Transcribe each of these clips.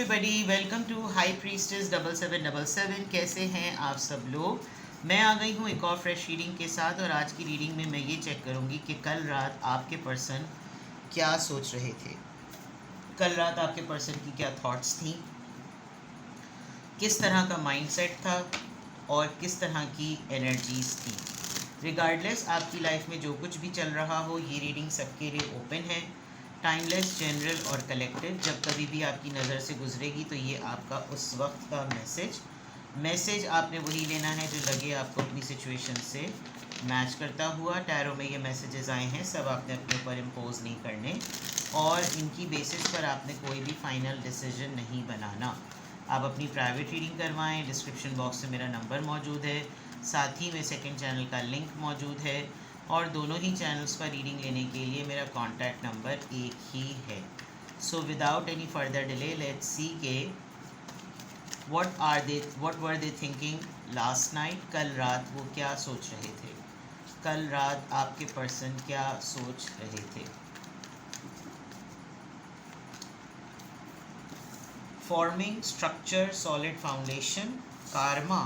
Everybody, welcome to high priestess 7777। कैसे हैं आप सब लोग। मैं आ गई हूँ एक और फ्रेश रीडिंग के साथ, और आज की रीडिंग में मैं ये चेक करूँगी कि कल रात आपके पर्सन क्या सोच रहे थे। कल रात आपके पर्सन की क्या थॉट्स थी, किस तरह का माइंडसेट था और किस तरह की एनर्जीज थी। रिगार्डलेस आपकी लाइफ में जो कुछ भी चल रहा हो, ये रीडिंग सबके लिए ओपन है। टाइमलेस, जनरल और कलेक्टिव। जब कभी भी आपकी नज़र से गुजरेगी तो ये आपका उस वक्त का मैसेज आपने वही लेना है जो लगे आपको अपनी सिचुएशन से मैच करता हुआ। टैरो में ये मैसेजेस आए हैं, सब आपने अपने ऊपर इम्पोज नहीं करने, और इनकी बेसिस पर आपने कोई भी फाइनल डिसीजन नहीं बनाना। आप अपनी प्राइवेट रीडिंग करवाएं। डिस्क्रिप्शन बॉक्स में मेरा नंबर मौजूद है, साथ ही में सेकंड चैनल का लिंक मौजूद है, और दोनों ही चैनल्स पर रीडिंग लेने के लिए मेरा कॉन्टैक्ट नंबर एक ही है। So without any further delay, let's see के what were they thinking last night. कल रात वो क्या सोच रहे थे, कल रात आपके पर्सन क्या सोच रहे थे। Forming structure, solid foundation, karma,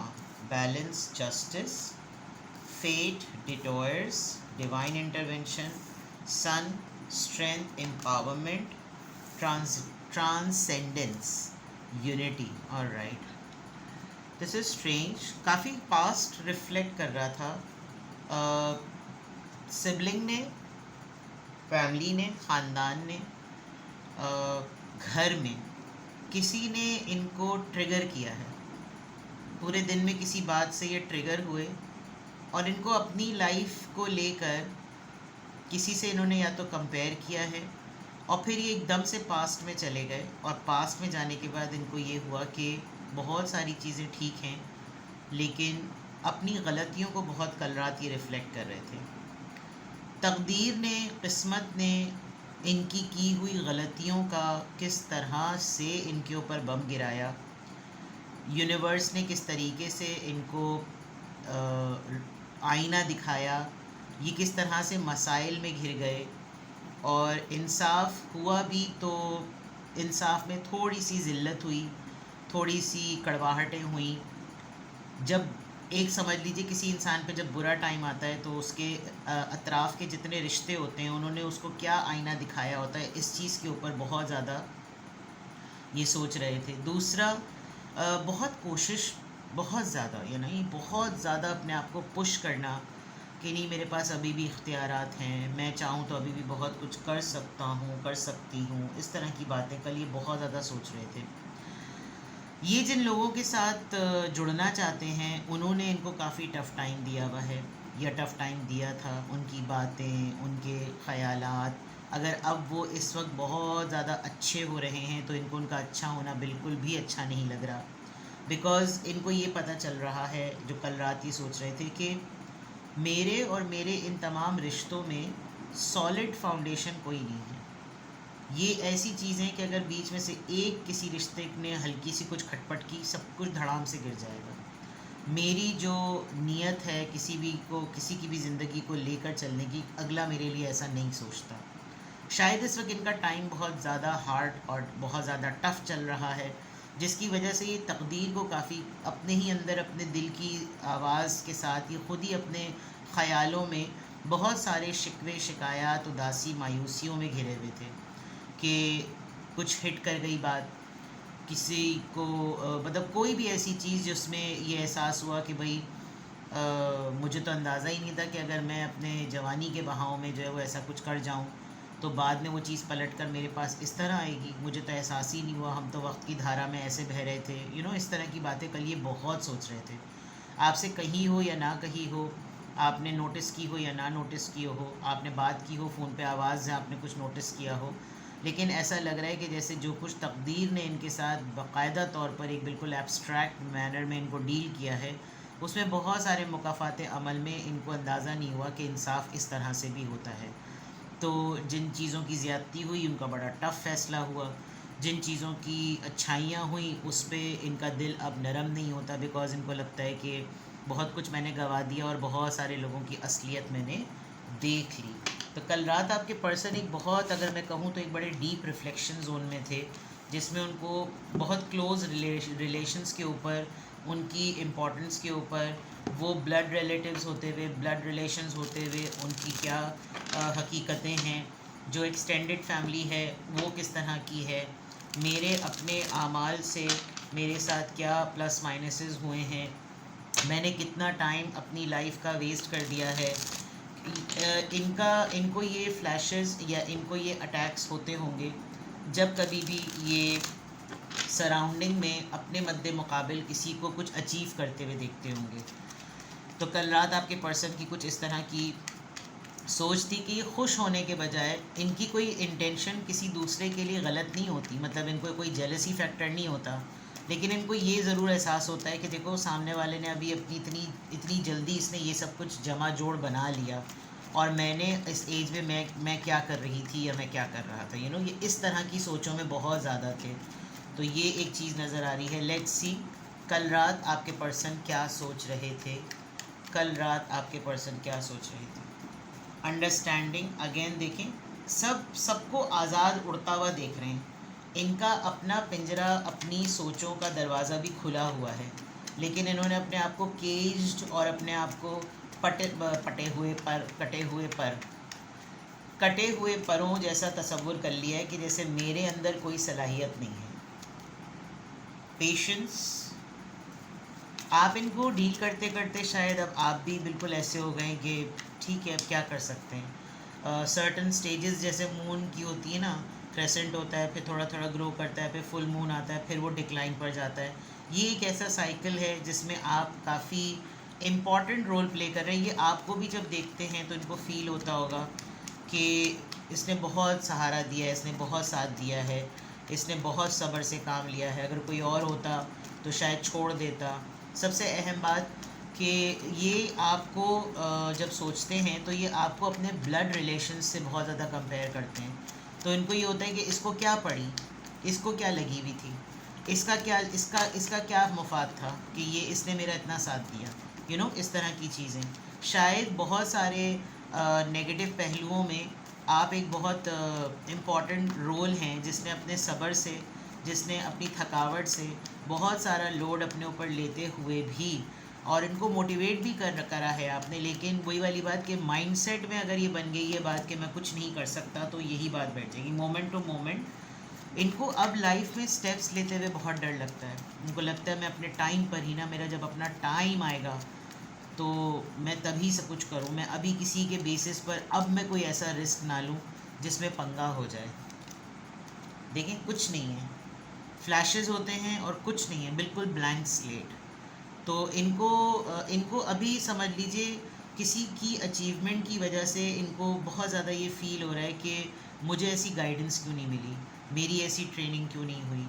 balance, justice, fate, detours, divine intervention, sun, strength, empowerment, transcendence, unity. All right, this is strange. काफ़ी पास्ट रिफ्लेक्ट कर रहा था। सिबलिंग ने, फैमिली ने, ख़ानदान ने, घर में किसी ने इनको ट्रिगर किया है। पूरे दिन में किसी बात से ये ट्रिगर हुए, और इनको अपनी लाइफ को लेकर किसी से इन्होंने या तो कंपेयर किया है, और फिर ये एकदम से पास्ट में चले गए, और पास्ट में जाने के बाद इनको ये हुआ कि बहुत सारी चीज़ें ठीक हैं, लेकिन अपनी गलतियों को बहुत कल रात ये रिफ़्लेक्ट कर रहे थे। तकदीर ने, किस्मत ने इनकी की हुई गलतियों का किस तरह से इनके ऊपर बम गिराया, यूनिवर्स ने किस तरीके से इनको आईना दिखाया, ये किस तरह से मसाइल में घिर गए, और इंसाफ हुआ भी तो इंसाफ में थोड़ी सी ज़िल्लत हुई, थोड़ी सी कड़वाहटें हुई। जब एक समझ लीजिए किसी इंसान पे जब बुरा टाइम आता है तो उसके अतराफ़ के जितने रिश्ते होते हैं उन्होंने उसको क्या आईना दिखाया होता है, इस चीज़ के ऊपर बहुत ज़्यादा ये सोच रहे थे। दूसरा, बहुत कोशिश, बहुत ज़्यादा बहुत ज़्यादा अपने आप को पुश करना कि नहीं, मेरे पास अभी भी इख्तियारात हैं, मैं चाहूँ तो अभी भी बहुत कुछ कर सकता हूँ, कर सकती हूँ, इस तरह की बातें कल ये बहुत ज़्यादा सोच रहे थे। ये जिन लोगों के साथ जुड़ना चाहते हैं उन्होंने इनको काफ़ी टफ़ टाइम दिया हुआ है, या टफ़ टाइम दिया था। उनकी बातें, उनके ख़यालात, अगर अब वो इस वक्त बहुत ज़्यादा अच्छे हो रहे हैं तो इनको उनका अच्छा होना बिल्कुल भी अच्छा नहीं लग रहा, बिकॉज़ इनको ये पता चल रहा है, जो कल रात ये सोच रहे थे कि मेरे और मेरे इन तमाम रिश्तों में सॉलिड फाउंडेशन कोई नहीं है। ये ऐसी चीज़ है कि अगर बीच में से एक किसी रिश्ते ने हल्की सी कुछ खटपट की, सब कुछ धड़ाम से गिर जाएगा। मेरी जो नीयत है किसी की भी ज़िंदगी को लेकर चलने की, अगला मेरे लिए ऐसा नहीं सोचता। शायद इस वक्त इनका टाइम बहुत ज़्यादा हार्ड और बहुत ज़्यादा टफ़ चल रहा है, जिसकी वजह से ये तकदीर को काफ़ी अपने ही अंदर, अपने दिल की आवाज़ के साथ ये ख़ुद ही अपने ख़यालों में बहुत सारे शिकवे, शिकायत, उदासी, मायूसियों में घिरे हुए थे कि कुछ हिट कर गई बात किसी को, मतलब कोई भी ऐसी चीज़ जिसमें ये एहसास हुआ कि भाई मुझे तो अंदाज़ा ही नहीं था कि अगर मैं अपने जवानी के बहाव में जो है वो ऐसा कुछ कर जाऊं तो बाद में वो चीज़ पलट कर मेरे पास इस तरह आएगी। मुझे तो एहसास ही नहीं हुआ, हम तो वक्त की धारा में ऐसे बह रहे थे। इस तरह की बातें कल ये बहुत सोच रहे थे। आपसे कही हो या ना कही हो, आपने नोटिस की हो या ना नोटिस की हो, आपने बात की हो, फ़ोन पे आवाज़ से आपने कुछ नोटिस किया हो, लेकिन ऐसा लग रहा है कि जैसे जो कुछ तकदीर ने इनके साथ बाकायदा तौर पर एक बिल्कुल एब्स्ट्रैक्ट मैनर में इनको डील किया है, उसमें बहुत सारे मुकाफ़ात अमल में इनको अंदाज़ा नहीं हुआ कि इंसाफ इस तरह से भी होता है। तो जिन चीज़ों की ज़्यादती हुई उनका बड़ा टफ़ फ़ैसला हुआ, जिन चीज़ों की अच्छाइयाँ हुई उस पे इनका दिल अब नरम नहीं होता, बिकॉज़ इनको लगता है कि बहुत कुछ मैंने गंवा दिया और बहुत सारे लोगों की असलियत मैंने देख ली। तो कल रात आपके पर्सन एक बहुत, अगर मैं कहूँ तो एक बड़े डीप रिफ्लेक्शन जोन में थे, जिसमें उनको बहुत क्लोज़ रिलेशंस के ऊपर, उनकी इम्पोर्टेंस के ऊपर, वो ब्लड रिलेटिव्स होते हुए, ब्लड रिलेशंस होते हुए उनकी क्या हकीकतें हैं, जो एक्सटेंडेड फैमिली है वो किस तरह की है, मेरे अपने आमाल से मेरे साथ क्या प्लस माइनसेस हुए हैं, मैंने कितना टाइम अपनी लाइफ का वेस्ट कर दिया है। इनको ये फ्लैशेस या इनको ये अटैक्स होते होंगे जब कभी भी ये सराउंडिंग में अपने मद्दे मुकाबिल किसी को कुछ अचीव करते हुए देखते होंगे। तो कल रात आपके पर्सन की कुछ इस तरह की सोच थी कि खुश होने के बजाय, इनकी कोई इंटेंशन किसी दूसरे के लिए गलत नहीं होती, मतलब इनको कोई जेलसी फैक्टर नहीं होता, लेकिन इनको ये ज़रूर एहसास होता है कि देखो सामने वाले ने अभी अपनी इतनी इतनी जल्दी इसने ये सब कुछ जमा जोड़ बना लिया, और मैंने इस एज में मैं क्या कर रही थी या मैं क्या कर रहा था, ये इस तरह की सोचों में बहुत ज़्यादा थे। तो ये एक चीज़ नज़र आ रही है। लेट्स सी कल रात आपके पर्सन क्या सोच रहे थे। कल रात आपके पर्सन क्या सोच रहे थे। अंडरस्टैंडिंग अगेन देखें, सबको आज़ाद उड़ता हुआ देख रहे हैं। इनका अपना पिंजरा, अपनी सोचों का दरवाज़ा भी खुला हुआ है, लेकिन इन्होंने अपने आप को केज्ड और अपने आप को कटे हुए परों जैसा तसव्वुर कर लिया है कि जैसे मेरे अंदर कोई सलाहियत नहीं है। पेशेंस, आप इनको डील करते करते शायद अब आप भी बिल्कुल ऐसे हो गए कि ठीक है अब क्या कर सकते हैं। सर्टन स्टेजेस जैसे मून की होती है ना, क्रेसेंट होता है, फिर थोड़ा थोड़ा ग्रो करता है, फिर फुल मून आता है, फिर वो डिक्लाइन पर जाता है। ये एक ऐसा साइकिल है जिसमें आप काफ़ी इम्पॉर्टेंट रोल प्ले कर रहे हैं। ये आपको भी जब देखते हैं तो इनको फील होता होगा कि इसने बहुत सहारा दिया है, इसने बहुत साथ दिया है, इसने बहुत सब्र से काम लिया है, अगर कोई और होता तो शायद छोड़ देता। सबसे अहम बात कि ये आपको जब सोचते हैं तो ये आपको अपने ब्लड रिलेशन से बहुत ज़्यादा कंपेयर करते हैं। तो इनको ये होता है कि इसको क्या पड़ी, इसको क्या लगी हुई थी, इसका क्या मुफाद था कि ये इसने मेरा इतना साथ दिया, इस तरह की चीज़ें। शायद बहुत सारे नेगेटिव पहलुओं में आप एक बहुत इम्पॉर्टेंट रोल हैं, जिसने अपने सब्र से, जिसने अपनी थकावट से बहुत सारा लोड अपने ऊपर लेते हुए भी, और इनको मोटिवेट भी करा है आपने। लेकिन वही वाली बात कि माइंडसेट में अगर ये बन गई है बात कि मैं कुछ नहीं कर सकता, तो यही बात बैठ जाएगी। मोमेंट टू मोमेंट इनको अब लाइफ में स्टेप्स लेते हुए बहुत डर लगता है। इनको लगता है मैं अपने टाइम पर ही ना, मेरा जब अपना टाइम आएगा तो मैं तभी सब कुछ करूँ, मैं अभी किसी के बेसिस पर अब मैं कोई ऐसा रिस्क ना लूँ जिसमें पंगा हो जाए। देखें कुछ नहीं है, फ्लैशेस होते हैं और कुछ नहीं है, बिल्कुल ब्लैंक स्लेट। तो इनको अभी समझ लीजिए किसी की अचीवमेंट की वजह से इनको बहुत ज़्यादा ये फील हो रहा है कि मुझे ऐसी गाइडेंस क्यों नहीं मिली, मेरी ऐसी ट्रेनिंग क्यों नहीं हुई,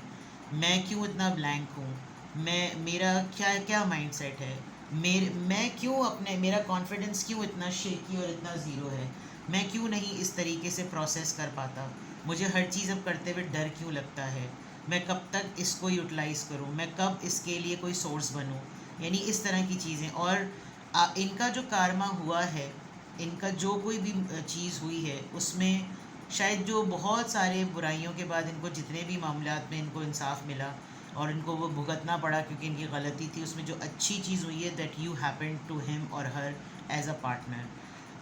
मैं क्यों इतना ब्लैंक हूँ, मेरा क्या क्या माइंडसेट है, मैं क्यों मेरा कॉन्फिडेंस क्यों इतना शेकी और इतना ज़ीरो है, मैं क्यों नहीं इस तरीके से प्रोसेस कर पाता, मुझे हर चीज़ अब करते हुए डर क्यों लगता है, मैं कब तक इसको यूटिलाइज़ करूँ, मैं कब इसके लिए कोई सोर्स बनूँ, यानी इस तरह की चीज़ें। और इनका जो कारमा हुआ है, इनका जो कोई भी चीज़ हुई है उसमें शायद जो बहुत सारे बुराइयों के बाद इनको जितने भी मामलात में इनको इंसाफ मिला और इनको वो भुगतना पड़ा क्योंकि इनकी गलती थी, उसमें जो अच्छी चीज़ हुई है that you happen to him और हर एज अ पार्टनर।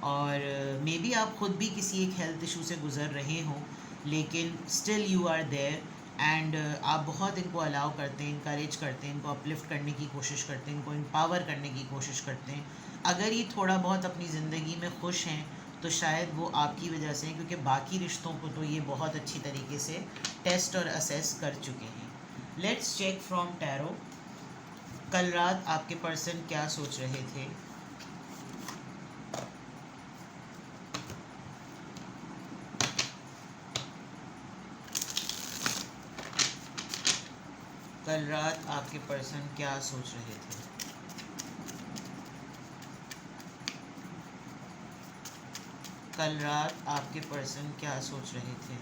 और मे बी आप ख़ुद भी किसी एक हेल्थ इशू से गुज़र रहे हों, लेकिन still you are there and आप बहुत इनको अलाउ करते हैं, इंकरेज करते हैं, इनको अपलिफ्ट करने की कोशिश करते हैं, इनको एम्पावर करने की कोशिश करते हैं। अगर ये थोड़ा बहुत अपनी ज़िंदगी में खुश हैं तो शायद वो आपकी वजह से, क्योंकि बाकी रिश्तों को तो ये बहुत अच्छी तरीके से टेस्ट और असेस कर चुके हैं। लेट्स चेक फ्रॉम टैरो, कल रात आपके पर्सन क्या सोच रहे थे। कल रात आपके पर्सन क्या सोच रहे थे। कल रात आपके पर्सन क्या सोच रहे थे।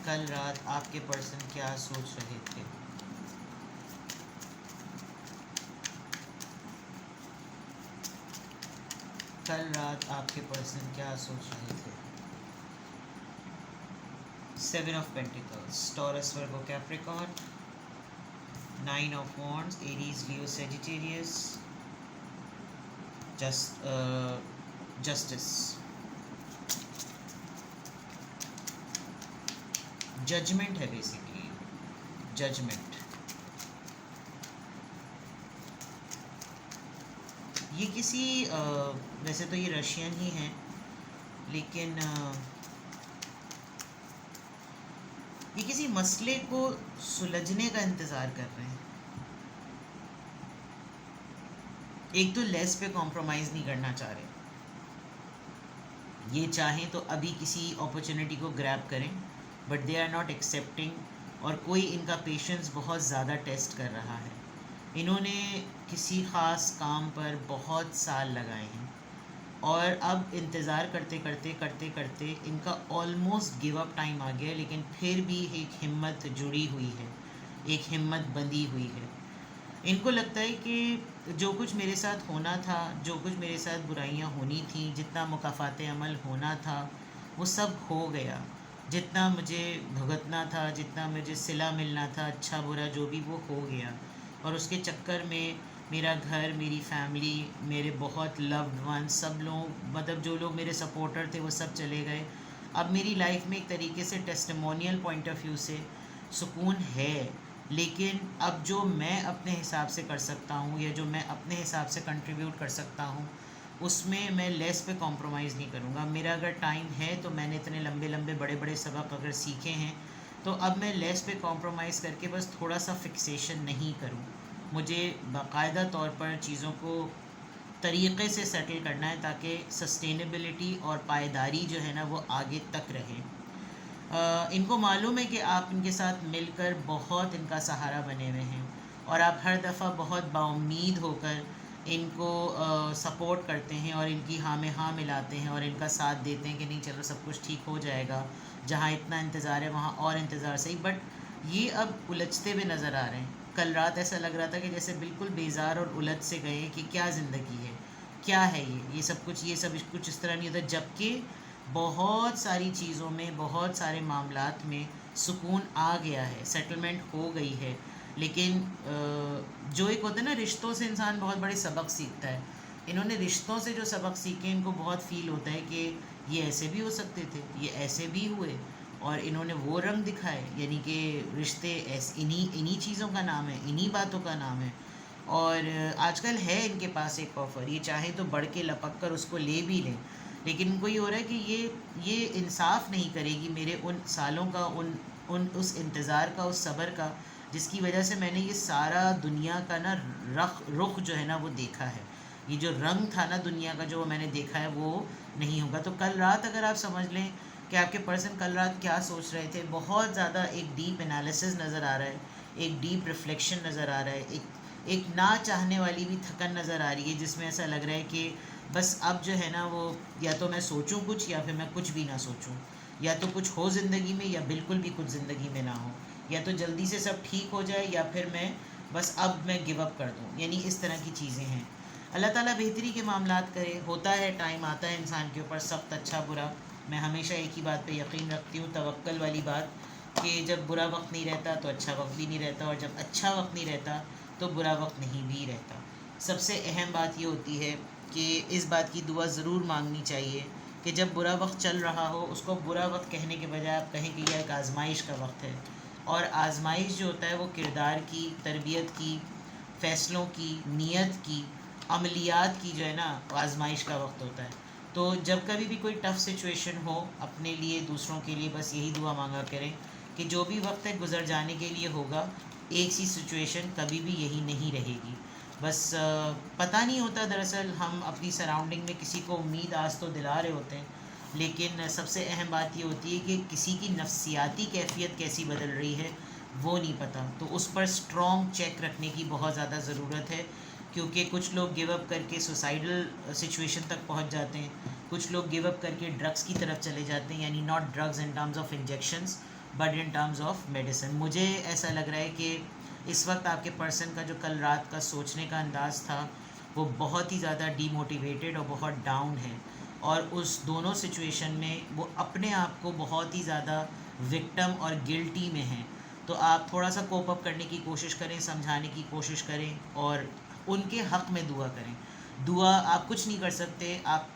कल रात आपके पर्सन क्या सोच रहे थे। कल रात आपके पर्सन क्या सोच रहे थे? 7 of Pentacles, Taurus, Virgo, Capricorn. 9 of Wands, Aries, Leo, Sagittarius. Justice. Judgment है बेसिकली, जजमेंट. ये किसी वैसे तो ये रशियन ही हैं, लेकिन ये किसी मसले को सुलझने का इंतज़ार कर रहे हैं. एक तो लेस पे कॉम्प्रोमाइज़ नहीं करना चाह रहे. ये चाहें तो अभी किसी अपॉर्चुनिटी को ग्रैब करें, but they are not accepting. और कोई इनका पेशेंस बहुत ज़्यादा टेस्ट कर रहा है. इन्होंने किसी ख़ास काम पर बहुत साल लगाए हैं और अब इंतज़ार करते करते करते करते इनका ऑलमोस्ट गिव अप टाइम आ गया है. लेकिन फिर भी एक हिम्मत जुड़ी हुई है, एक हिम्मत बंधी हुई है. इनको लगता है कि जो कुछ मेरे साथ होना था, जो कुछ मेरे साथ बुराइयां होनी थी, जितना मुकाफ़ात अमल होना था वो सब हो गया. जितना मुझे भुगतना था, जितना मुझे सिला मिलना था, अच्छा बुरा जो भी, वो हो गया. और उसके चक्कर में मेरा घर, मेरी फैमिली, मेरे बहुत लव्ड वन, सब लोग, मतलब जो लोग मेरे सपोर्टर थे वो सब चले गए. अब मेरी लाइफ में एक तरीके से टेस्टिमोनियल पॉइंट ऑफ व्यू से सुकून है. लेकिन अब जो मैं अपने हिसाब से कर सकता हूँ या जो मैं अपने हिसाब से कंट्रीब्यूट कर सकता हूँ उसमें मैं लेस पे कॉम्प्रोमाइज़ नहीं करूँगा. मेरा अगर टाइम है तो मैंने इतने लंबे लंबे बड़े बड़े सबक अगर सीखे हैं तो अब मैं लेस पे कॉम्प्रोमाइज़ करके बस थोड़ा सा फिक्सेशन नहीं करूँ. मुझे बाकायदा तौर पर चीज़ों को तरीक़े से सेटल करना है ताकि सस्टेनेबिलिटी और पायदारी जो है ना वो आगे तक रहे. इनको मालूम है कि आप इनके साथ मिलकर बहुत इनका सहारा बने हुए हैं और आप हर दफ़ा बहुत बाउम्मीद होकर इनको सपोर्ट करते हैं और इनकी हाँ में हाँ मिलाते हैं और इनका साथ देते हैं कि नहीं चलो सब कुछ ठीक हो जाएगा. जहाँ इतना इंतज़ार है वहाँ और इंतज़ार सही. बट ये अब उलझते हुए नज़र आ रहे हैं. कल रात ऐसा लग रहा था कि जैसे बिल्कुल बेजार और उलझ से गए कि क्या ज़िंदगी है, क्या है ये सब कुछ, ये सब कुछ इस तरह नहीं होता. जबकि बहुत सारी चीज़ों में, बहुत सारे मामलात में सुकून आ गया है, सेटलमेंट हो गई है. लेकिन जो एक होता है ना, रिश्तों से इंसान बहुत बड़े सबक सीखता है. इन्होंने रिश्तों से जो सबक सीखे, इनको बहुत फ़ील होता है कि ये ऐसे भी हो सकते थे, ये ऐसे भी हुए और इन्होंने वो रंग दिखाए. यानी कि रिश्ते ऐसे इन्हीं चीज़ों का नाम है, इन्हीं बातों का नाम है. और आजकल है इनके पास एक ऑफ़र, ये चाहे तो बढ़ के लपक कर उसको ले भी लें. लेकिन इनको ये हो रहा है कि ये इंसाफ नहीं करेगी मेरे उन सालों का, उन उस इंतज़ार का, उस सब्र का, जिसकी वजह से मैंने ये सारा दुनिया का ना रुख जो है ना वो देखा है. ये जो रंग था ना दुनिया का जो मैंने देखा है वो नहीं होगा. तो कल रात अगर आप समझ लें कि आपके पर्सन कल रात क्या सोच रहे थे, बहुत ज़्यादा एक डीप एनालिसिस नज़र आ रहा है, एक डीप रिफ्लेक्शन नज़र आ रहा है, एक ना चाहने वाली भी थकन नज़र आ रही है जिसमें ऐसा लग रहा है कि बस अब जो है ना वो या तो मैं सोचूं कुछ या फिर मैं कुछ भी ना सोचूं. या तो कुछ हो ज़िंदगी में या बिल्कुल भी कुछ ज़िंदगी में ना हो. या तो जल्दी से सब ठीक हो जाए या फिर मैं बस अब मैं गिव अप कर दूं. यानी इस तरह की चीज़ें हैं. अल्लाह ताला बेहतरी के मामलात करे. होता है, टाइम आता है इंसान के ऊपर सख्त अच्छा बुरा. मैं हमेशा एक ही बात पे यकीन रखती हूँ, तवक्कल वाली बात, कि जब बुरा वक्त नहीं रहता तो अच्छा वक्त भी नहीं रहता और जब अच्छा वक्त नहीं रहता तो बुरा वक्त नहीं भी रहता. सबसे अहम बात ये होती है कि इस बात की दुआ ज़रूर मांगनी चाहिए कि जब बुरा वक्त चल रहा हो उसको बुरा वक्त कहने के बजाय आप कहें कि यह एक आजमाइश का वक्त है. और आजमाइश जो होता है वो किरदार की, तरबियत की, फ़ैसलों की, नीयत की, अमलियात की जो है ना आजमाइश का वक्त होता है. तो जब कभी भी कोई टफ़ सिचुएशन हो अपने लिए, दूसरों के लिए, बस यही दुआ मांगा करें कि जो भी वक्त है गुज़र जाने के लिए होगा. एक सी सिचुएशन कभी भी यही नहीं रहेगी. बस पता नहीं होता दरअसल हम अपनी सराउंडिंग में किसी को उम्मीद आज तो दिला रहे होते हैं, लेकिन सबसे अहम बात ये होती है कि किसी की नफ्सियाती कैफियत कैसी बदल रही है वो नहीं पता. तो उस पर स्ट्रॉन्ग चेक रखने की बहुत ज़्यादा ज़रूरत है, क्योंकि कुछ लोग गिव अप करके सुसाइडल सिचुएशन तक पहुंच जाते हैं. कुछ लोग गिव अप करके ड्रग्स की तरफ चले जाते हैं. यानी not drugs in terms of injections but in terms of medicine. मुझे ऐसा लग रहा है कि इस वक्त आपके पर्सन का जो कल रात का सोचने का अंदाज़ था वो बहुत ही ज़्यादा डीमोटिवेटेड और बहुत डाउन है, और उस दोनों सिचुएशन में वो अपने आप को बहुत ही ज़्यादा विक्टिम और गिल्टी में हैं, तो आप थोड़ा सा कोप अप करने की कोशिश करें, समझाने की कोशिश करें और उनके हक़ में दुआ करें। दुआ आप कुछ नहीं कर सकते, आप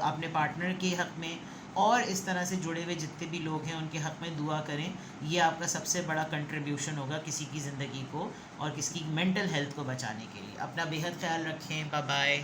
अपने पार्टनर के हक़ में और इस तरह से जुड़े हुए जितने भी लोग हैं उनके हक़ में दुआ करें। ये आपका सबसे बड़ा कंट्रीब्यूशन होगा किसी की ज़िंदगी को और किसी की मेंटल हेल्थ को बचाने के लिए। अपना बेहद ख्याल रखें। Bye bye.